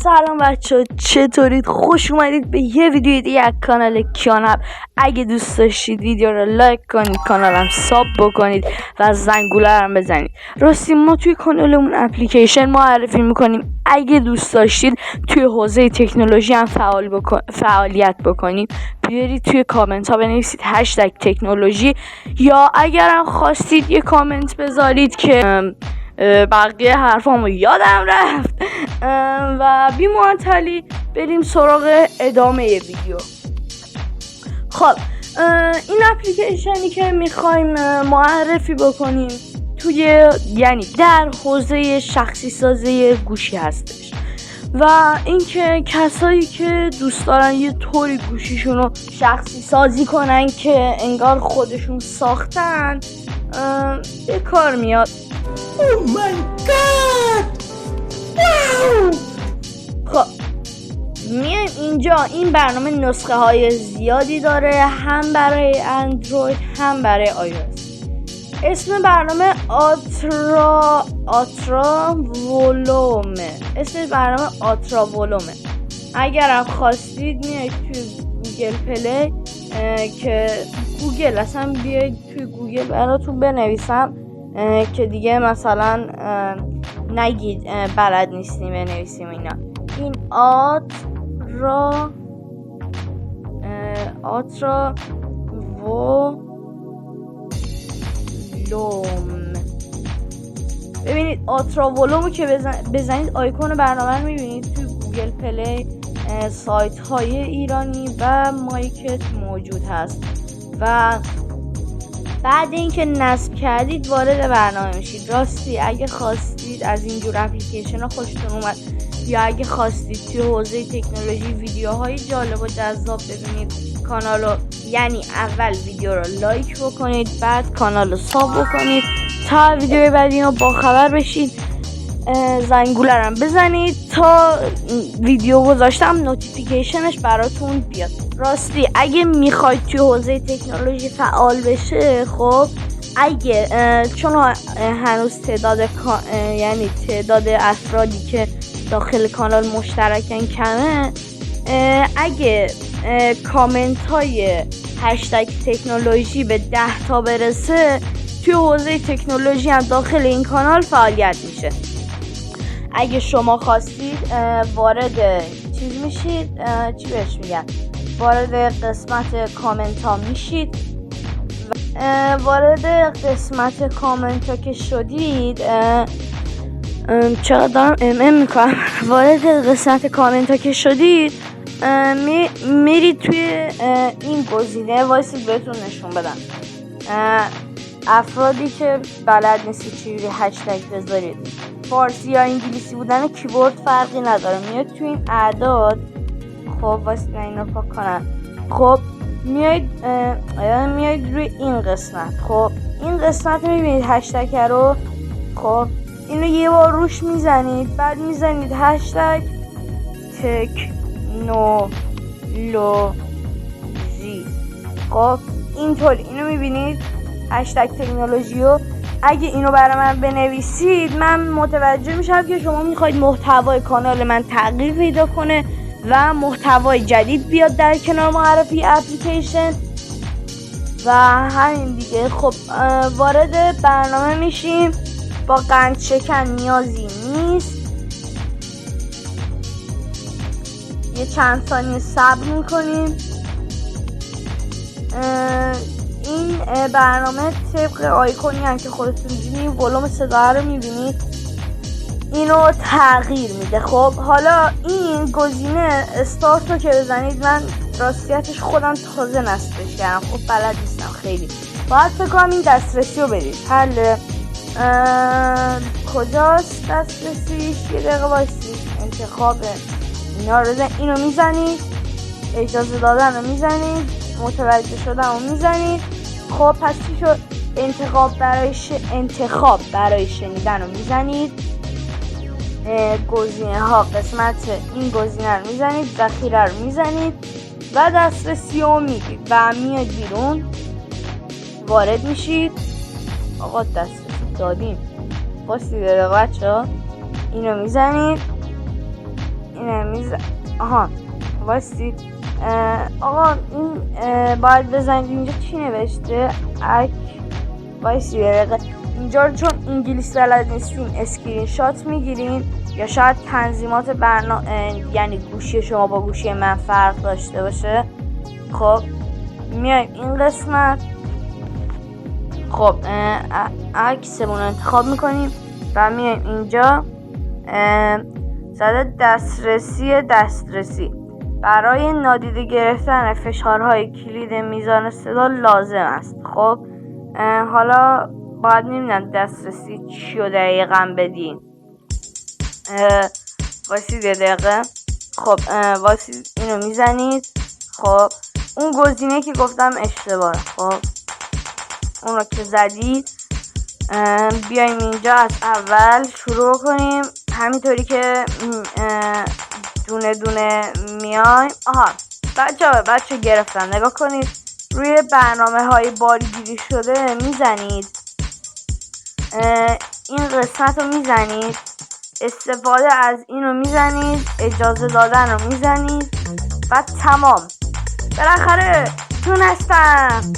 سلام بچه، چطورید؟ خوش اومدید به یه ویدیو دیگه از کانال کیان. اگه دوست داشتید ویدیو رو لایک کنید، کانالم ساب بکنید و زنگوله رو بزنید. راستی ما توی کانالمون اپلیکیشن معرفی میکنیم. اگه دوست داشتید توی حوزه تکنولوژی هم فعالیت بکنیم، بیارید توی کامنت ها بنویسید هشتگ تکنولوژی، یا اگرم خواستید یه کامنت بذارید که بقیه حرفامو یادم رفت. و بی معطلی بریم سراغ ادامه ویدیو. خب این اپلیکیشنی که میخوایم معرفی بکنیم یعنی در حوزه شخصی سازی گوشی هستش و اینکه کسایی که دوست دارن یه طوری گوشیشون رو شخصی سازی کنن که انگار خودشون ساختن به کار میاد. Oh my god! Wow! خب میایم اینجا. این برنامه نسخه های زیادی داره، هم برای اندروید هم برای iOS. اسم برنامه آترا ولومه. اگرم خواستید میایید توی گوگل پلی که گوگل اصلا بیایید توی گوگل براتون بنویسم که دیگه مثلا نگید بلد نیستیم بنویسیم اینا. این آترا ولوم. ببینید آترا ولومو که بزنید آیکون برنامه رو میبینید توی گوگل پلی. سایت های ایرانی و مایکت موجود هست و بعد اینکه نصب کردید وارد برنامه میشید. راستی اگه خواستید از اینجور اپلیکیشن ها خوشتون اومد یا اگه خواستید توی حوزه تکنولوژی ویدیوهای جالب و جذاب ببینید، کانالو یعنی اول ویدیو رو لایک بکنید، بعد کانال رو ساب بکنید تا ویدیوی بعدی رو با خبر بشید. زنگوله رو بزنید تا ویدیو گذاشتم نوتیفیکیشنش براتون بیاد. راستی اگه میخواید توی حوزه تکنولوژی فعال بشه، خب اگه چون هنوز تعداد افرادی که داخل کانال مشترکن کمه، اگه کامنت های هشتگ تکنولوژی به 10 تا برسه، توی حوزه تکنولوژی هم داخل این کانال فعالیت میشه. اگه شما خواستید وارد میشید، چی بهش میگن، وارد قسمت کامنت ها میشید. وارد قسمت کامنت ها که شدید، چقدر دارم میکنم. وارد قسمت کامنت ها که شدید میرید توی این گزینه. وایسید بهتون نشون بدم. افرادی که بلد نیستید چجوری هشتگ بذارید، فارسی یا انگلیسی بودن کیبورد فرقی نداره. میاد توی این اعداد. خب واسه من اینو پاک کنم. خب میاید روی این قسمت. خب این قسمت میبینید هشتگ رو. خب اینو یه بار روش میزنید، بعد میزنید هشتگ تکنولوژی. خب اینطور اینو میبینید هشتگ تکنولوژی رو. اگه اینو برای من بنویسید من متوجه میشم که شما میخواید محتوای کانال من تغییر پیدا کنه و محتوای جدید بیاد در کنار معرفی اپلیکیشن و همین دیگه. خب وارد برنامه میشیم. با قند شکن نیازی نیست، یه چند ثانیه صبر میکنیم. این برنامه طبق آیکونی هم که خودتون میبینید ولوم صدا رو میبینید، اینو تغییر میده. خب حالا این گزینه استارت رو که بزنید، من راستیتش خودم تازه نصبش کردم، خب بلد نیستم خیلی، باید فکر کنم این دسترسی رو بدید. حل کجاست دسترسیش؟ یه دقیقه وایسید. انتخاب اینا رو اینو میزنید، اجازه دادن رو میزنید، متوجه شدن رو میزنید. خب پس چی شد؟ انتخاب برای شنیدن رو میزنید. گزینه ها قسمت این گزینه رو میزنید، ذخیره رو میزنید و دسترسی رو میگید و میاد بیرون. وارد میشید. آقا دسترسی دادیم. باسید دقیقه بچه ها. اینو میزنید، اینه آها واسید. آقا این باید بزنید اینجا چی نوشته وایسی دقیقه اینجا رو چون انگلیسی بلد نیستین اسکرین شات میگیرین یا شاید تنظیمات برنامه یعنی گوشی شما با گوشی من فرق داشته باشه. خب میایم این قسمت، خب عکسمون رو انتخاب میکنیم و میایم اینجا زده دسترسی برای نادیده گرفتن فشارهای کلید میزان صدا لازم است. خب حالا باید میبینم دسترسی چی رو دقیقا بدین. واسید یه دقیقه. خب واسید اینو میزنید. خب اون گزینه که گفتم اشتباهه. خب اون رو که زدید بیایم اینجا از اول شروع کنیم همینطوری که دونه دونه میایم. آها بچه گرفتم، نگاه کنید روی برنامه های بارگیری شده میزنید، این قسمت رو میزنید، استفاده از این رو میزنید، اجازه دادن رو میزنید و تمام. بالاخره تونستم.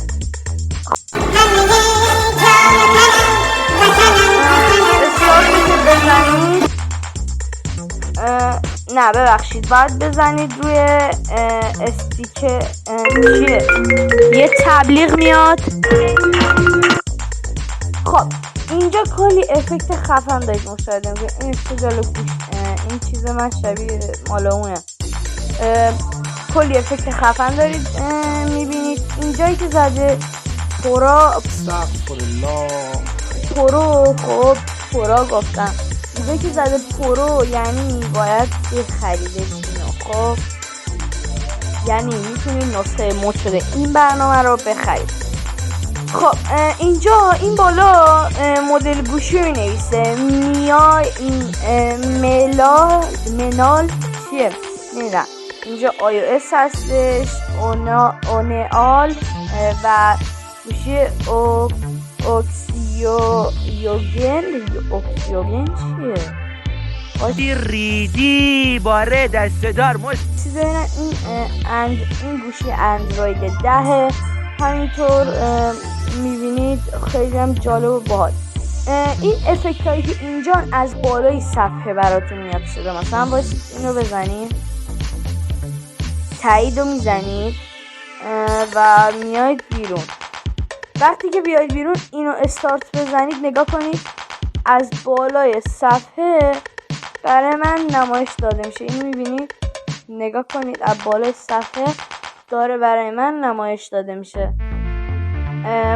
استارتی که بزنید نه ببخشید باید بزنید روی استیکر چیه یه تبلیغ میاد. خب اینجا کلی افکت خفن دارید مشاهده میکنید. این استجال گوش این چیز من شبیه مال اونه. کلی افکت خفن دارید میبینید. اینجایی که زده پرو خب پرو گفتم اینجایی که زده پرو یعنی باید بخریدش اینو. خب یعنی میتونید نسخه مد شده این برنامه رو بخرید. خب اینجا این بالا مدل گوشی رو نویسه منال چیه نمیدونم. اینجا iOS هستش، اونال و گوشی اکسیوگن چیه؟ ریدی باره دستدار چیزه این گوشی اندروید 10 همینطور میبینید. خیلی هم جالب و باحال. این افکت هایی که اینجا از بالای صفحه براتون میاد شده. مثلا واسید اینو بزنید، تایید رو میزنید و میاید بیرون. وقتی که بیاید بیرون اینو استارت بزنید نگاه کنید از بالای صفحه برای من نمایش داده میشه. این میبینید نگاه کنید از بالای صفحه داره برای من نمایش داده میشه.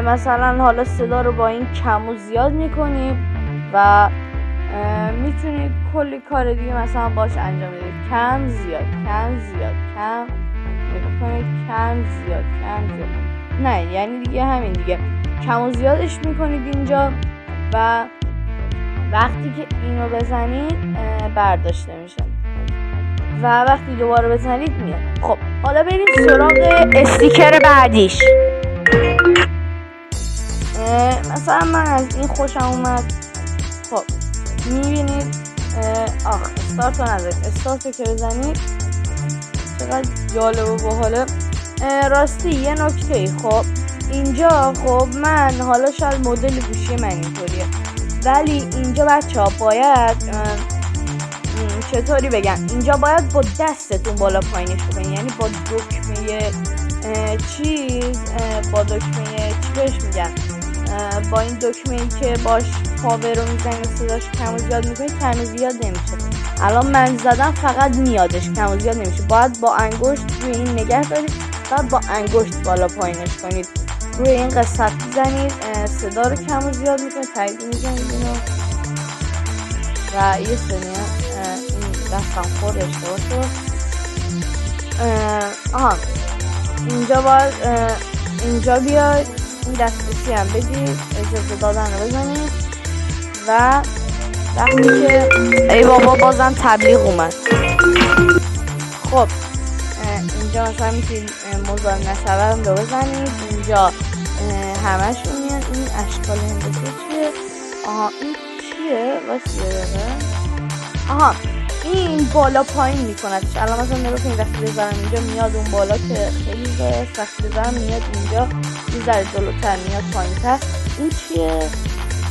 مثلا حالا صدا رو با این کم و زیاد میکنیم و میتونید کلی کار دیگه مثلا باش انجام بدید. کم زیاد کم نگاه کنید کم زیاد نه یعنی دیگه همین دیگه کم و زیادش میکنید اینجا و وقتی که اینو بزنید برداشته میشه و وقتی دوباره بزنید میاد. خب حالا بریم سراغ استیکر بعدیش. مثلا من از این خوشم اومد. خب میبینید استارت رو نزدید، استارت رو که بزنید چقدر جالب و باحاله. راستی یه نکته، خب اینجا خب من حالا شاید مدل گوشی من اینطوریه ولی اینجا بچه ها باید چطوری بگم، اینجا باید با دستتون بالا پایینش بکنید، یعنی با دکمه با دکمه چی بهش میگن، با این دکمه‌ای که باش پاور رو میزنید صداش کم و زیاد میکنید کم و زیاد نمیشه. الان من زدم فقط میادش، کم و زیاد نمیشه. باید با انگشت روی این نگه دارید و با انگشت بالا پایینش کنید. روی این قسمت میزنید صدا رو کم و زیاد میکنید، تایید میزنید اینو و یه ثانیه این دستم خورد اشتباه شد. اینجا باید اینجا بیاید این دسترسی هم بدید، اجازه دادن رو بزنید و وقتی که ای بابا بازم تبلیغ اومد. خب اینجا مثلا میتونید مزاحم نشوم رو بزنید. اینجا همشون میان. این اشکال هندسه چیه؟ این چیه؟ واسه داره این بالا پایین میکنه. الان مثلا نگاه کنید وقتی بذارم اینجا میاد اون بالا که خیلی زیاد، وقتی بذارم میاد اینجا یه ذره جلوتر میاد پایینتر. این چیه؟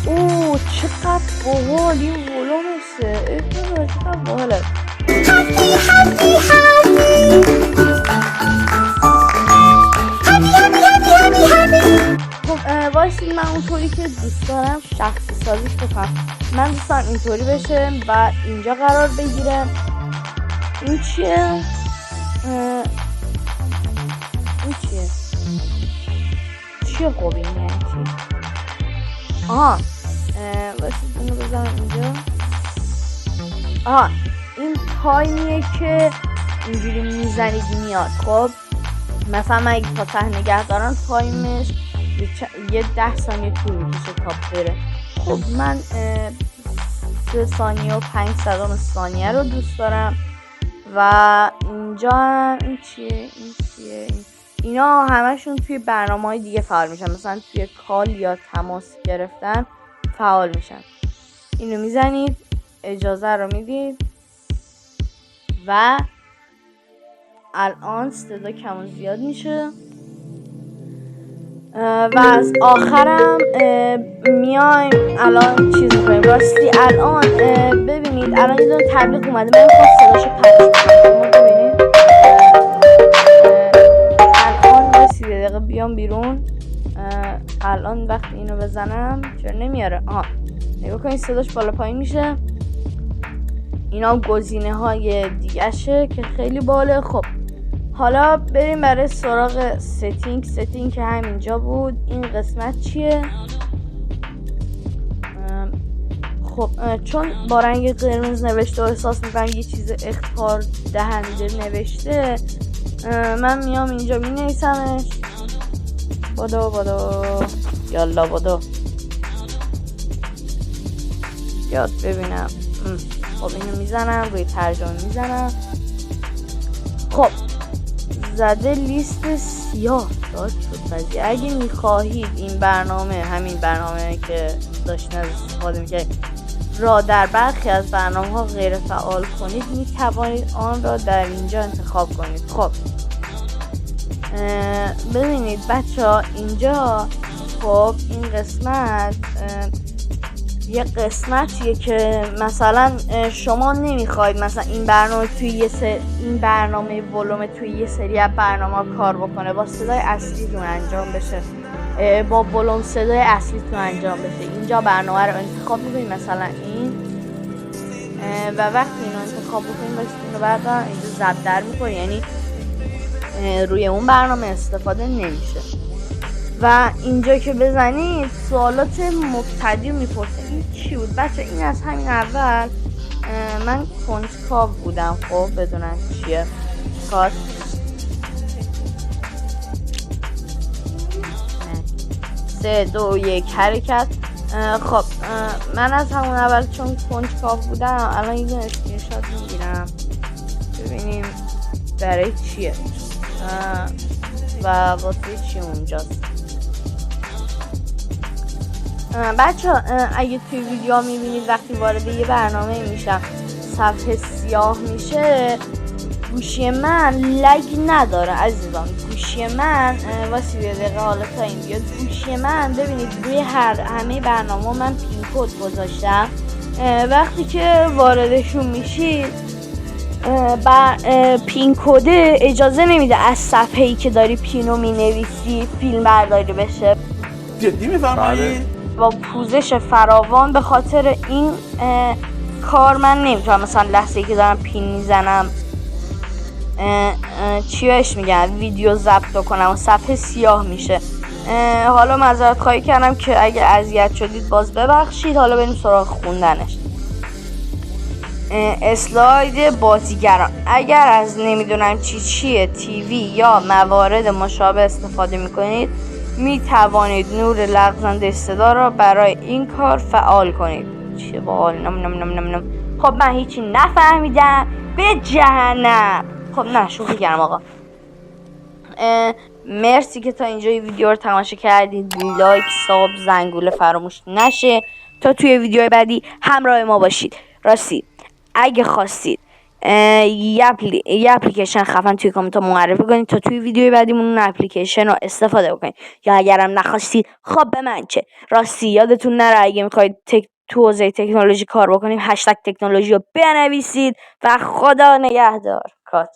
اوه چقدر باحال این ولومشه، چقدر باحاله. خب وایسید من اونطوری که دوست دارم شخصی سازیش بکنم. من دوست دارم اینطوری بشه و اینجا قرار بگیره. این چیه؟ این چیه؟ چیه خب این یعنی چی؟ آها واسید اینو بذارم اینجا. آها این تایمیه که اینجوری میزنید میاد. خب مثلا من اگه تا نگه دارم تایمش یه 10 ثانیه طول میکشه تا بره. خب من 3 ثانیه و 5 صدام ثانیه رو دوست دارم. و اینجا هم این چیه؟ اینا همشون توی برنامه‌های دیگه فعال میشن، مثلا توی کال یا تماس گرفتن فعال میشن. اینو میزنید، اجازه رو میدید و الان صدا کم و زیاد میشه و از آخرم میایم الان چیز میکنیم. راستی الان ببینید الان یه دونه تبلیغ اومده، من میخوام صداشو پخش کنم. ببینید الان راستی دقیقه بیام بیرون. الان وقتی اینو بزنم چرا نمیاره؟ آها نگاه کنید صداش بالا پایین میشه. اینا گزینه های دیگه شه که خیلی باله. خب حالا بریم برای سراغ ستینگ که همینجا بود. این قسمت چیه؟ خب چون با رنگ قرمز نوشته و احساس میکنم یه چیز اخطار دهنده نوشته، من میام اینجا می نویسمش. بادو یالا بادو یاد ببینم. خب اینو میزنم روی ترجمه میزنم. خب زده لیست سیاه داد شد قضیه. اگه میخواهید این برنامه، همین برنامه که داشتین از استفاده میکنید را در برخی از برنامه ها غیر فعال کنید، میتوانید آن را در اینجا انتخاب کنید. خب ببینید بچه ها اینجا خب این قسمت یه قسمتیه که مثلا شما نمیخواید مثلا این برنامه توی این برنامه ولوم توی یه سری از برنامه کار بکنه، با صدای اصلیتون انجام بشه، با ولوم صدای اصلیتون انجام بشه. اینجا برنامه رو انتخاب میکنید، مثلا این، و وقتی اینو انتخاب بکنید باشید اینو بردارم اینجا ضبط در میکنید، یعنی روی اون برنامه استفاده نمیشه. و اینجا که بزنید سوالات مبتدی میپرسه. این چی بود بچه؟ این از همین اول من کنجکاو بودم خب بدونم چیه. کار 3 2 1 حرکت. خب من از همون اول چون کنجکاو بودم الان یه دونه اسکرین شات میگیرم ببینیم برای چیه و واسه چی اونجاست. بچه اگه توی ویدیو میبینید وقتی وارد یه برنامه میشم صفحه سیاه میشه، گوشی من لگ نداره عزیزان. گوشی من واسه یه دقیقه حالا تا این بیاد. گوشی من ببینید روی همه برنامه من پین کد گذاشتم. وقتی که واردشون میشید پین کده اجازه نمیده از صفحه‌ای که داری پینو مینویسی فیلم برداری بشه. جدی میفرمایید؟ با پوزش فراوان به خاطر این کار من نمیتونم مثلا لحظه‌ای که دارم پین میزنم چی بهش میگن ویدیو ضبط کنم و صفحه سیاه میشه. حالا معذرت خواهی کردم که اگه اذیت شدید باز ببخشید. حالا بریم سراغ خوندنش. اسلاید بازیگران. اگر از نمیدونم چیه تیوی یا موارد مشابه استفاده میکنید می توانید نور لغزنده صدا را برای این کار فعال کنید. چه باحال. نم. خب من هیچی نفهمیدم به جهنم. خب نه شوخی کردم آقا. مرسی که تا اینجا ویدیو رو تماشا کردید. لایک، ساب، زنگوله فراموش نشه تا توی ویدیو بعدی همراه ما باشید. راستی اگه خواستید یه اپلیکیشن خفن توی کامنت ها معرفی کنید تا توی ویدیو بعدیمون اون اپلیکیشن رو استفاده بکنید. یا اگرم نخواستید خب به من چه. راستی یادتون نره اگه میخواید تو حوزه تکنولوژی کار بکنیم هشتگ تکنولوژی رو بنویسید و خدا نگهدار. کات.